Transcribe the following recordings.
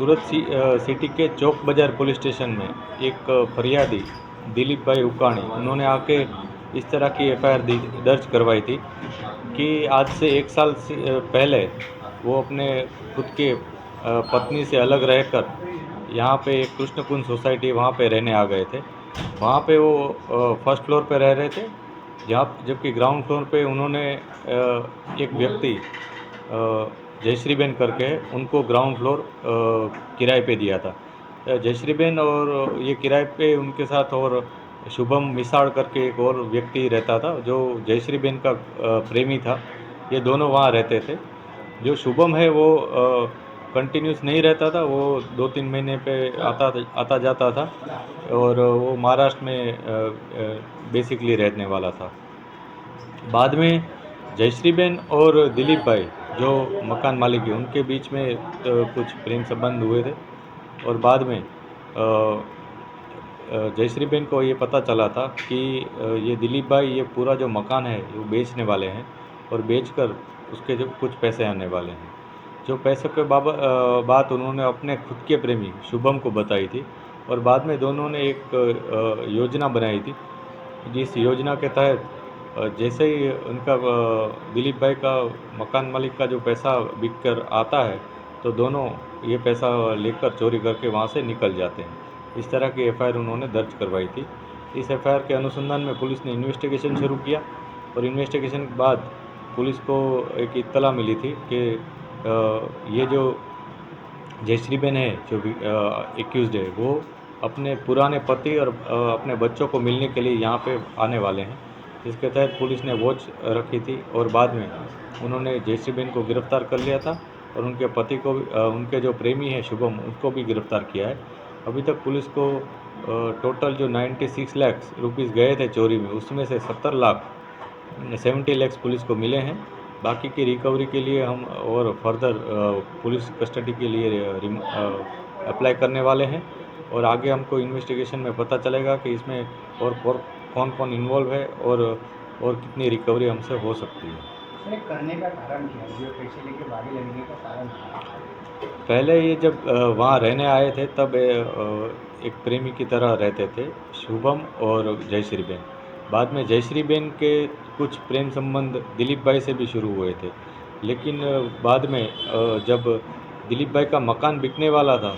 City के चौक बाज़ार police station में एक फरियादी दिलीप भाई उकाणी उन्होंने आके इस तरह की एफआईआर दर्ज करवाई थी कि आज से 1 साल पहले वो अपने खुद के पत्नी से अलग रहकर यहाँ पे एक कृष्ण कुंज सोसाइटी वहाँ पे रहने आ गए थे। वहाँ पे वो फर्स्ट फ्लोर पे रह रहे थे, जहाँ जबकि ग्राउंड फ्लोर पे उन्होंने एक व्यक्ति जयश्रीबेन करके है, उनको ग्राउंड फ्लोर किराए पे दिया था। जयश्रीबेन और ये किराए पे उनके साथ और शुभम मिसाड़ करके एक और व्यक्ति रहता था जो जयश्रीबेन का प्रेमी था। ये दोनों वहाँ रहते थे। जो शुभम है वो कंटिन्यूस नहीं रहता था, वो 2-3 महीने पे आता जाता था और वो महाराष्ट्र में बेसिकली रहने वाला था। बाद में जयश्रीबेन और दिलीप भाई जो मकान मालिक है उनके बीच में कुछ प्रेम संबंध हुए थे और बाद में जयश्रीबेन को ये पता चला था कि ये दिलीप भाई ये पूरा जो मकान है वो बेचने वाले हैं और बेचकर उसके जो कुछ पैसे आने वाले हैं। जो पैसों के बात उन्होंने अपने खुद के प्रेमी शुभम को बताई थी और बाद में दोनों ने एक योजना बनाई थी, जिस योजना के तहत जैसे ही उनका दिलीप भाई का मकान मालिक का जो पैसा बिक कर आता है तो दोनों ये पैसा लेकर चोरी करके वहाँ से निकल जाते हैं। इस तरह की एफआईआर उन्होंने दर्ज करवाई थी। इस एफआईआर के अनुसंधान में पुलिस ने इन्वेस्टिगेशन शुरू किया और इन्वेस्टिगेशन के बाद पुलिस को एक इत्तला मिली थी कि ये जो जयश्रीबेन है जो एक्यूज़्ड है वो अपने पुराने पति और अपने बच्चों को मिलने के लिए यहाँ पे आने वाले हैं। इसके तहत पुलिस ने वॉच रखी थी और बाद में उन्होंने जयश्रीबेन को गिरफ्तार कर लिया था और उनके पति को उनके जो प्रेमी है शुभम उसको भी गिरफ्तार किया है। अभी तक पुलिस को टोटल जो 96 लाख रुपीज़ गए थे चोरी में, उसमें से 70 लाख पुलिस को मिले हैं। बाकी की रिकवरी के लिए हम और फर्दर पुलिस कस्टडी के लिए अप्लाई करने वाले हैं और आगे हमको इन्वेस्टिगेशन में पता चलेगा कि इसमें और कौन कौन इन्वॉल्व है और कितनी रिकवरी हमसे हो सकती है। सर करने का कारण क्या है, जो पैसे लेके भागे लगने का कारण क्या है? पहले ये जब वहाँ रहने आए थे तब एक प्रेमी की तरह रहते थे शुभम और जयश्रीबेन। बाद में जयश्रीबेन के कुछ प्रेम संबंध दिलीप भाई से भी शुरू हुए थे, लेकिन बाद में जब दिलीप भाई का मकान बिकने वाला था,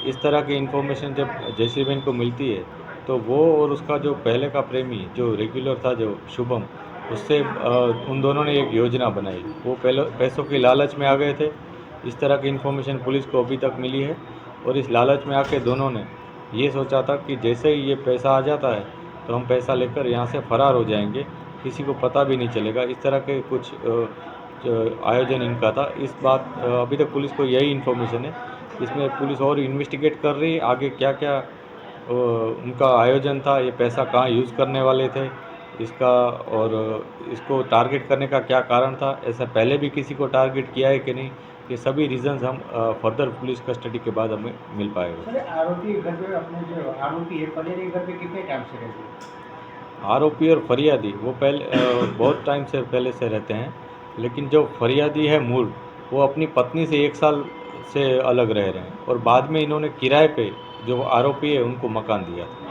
इस तरह की इन्फॉर्मेशन जब जयश्रीबेन को मिलती है तो वो और उसका जो पहले का प्रेमी जो रेगुलर था जो शुभम, उससे उन दोनों ने एक योजना बनाई। वो पहले पैसों की लालच में आ गए थे। इस तरह की इन्फॉर्मेशन पुलिस को अभी तक मिली है और इस लालच में आके दोनों ने ये सोचा था कि जैसे ही ये पैसा आ जाता है तो हम पैसा लेकर यहाँ से फ़रार हो जाएंगे, किसी को पता भी नहीं चलेगा। इस तरह के कुछ आयोजन इनका था। इस बात अभी तक पुलिस को यही इन्फॉर्मेशन है। इसमें पुलिस और इन्वेस्टिगेट कर रही है आगे क्या क्या उनका आयोजन था, ये पैसा कहाँ यूज़ करने वाले थे इसका, और इसको टारगेट करने का क्या कारण था, ऐसा पहले भी किसी को टारगेट किया है कि नहीं, ये सभी रीजंस हम फर्दर पुलिस कस्टडी के बाद हमें मिल पाएगा। सर आरोपी घर पे अपने जो आरोपी है फरियादी घर पे कितने टाइम से रहते हैं? आरोपी और फरियादी वो पहले बहुत टाइम से पहले से रहते हैं, लेकिन जो फरियादी है मूल वो अपनी पत्नी से 1 साल से अलग रह रहे हैं और बाद में इन्होंने किराए पे जो आरोपी है उनको मकान दिया था।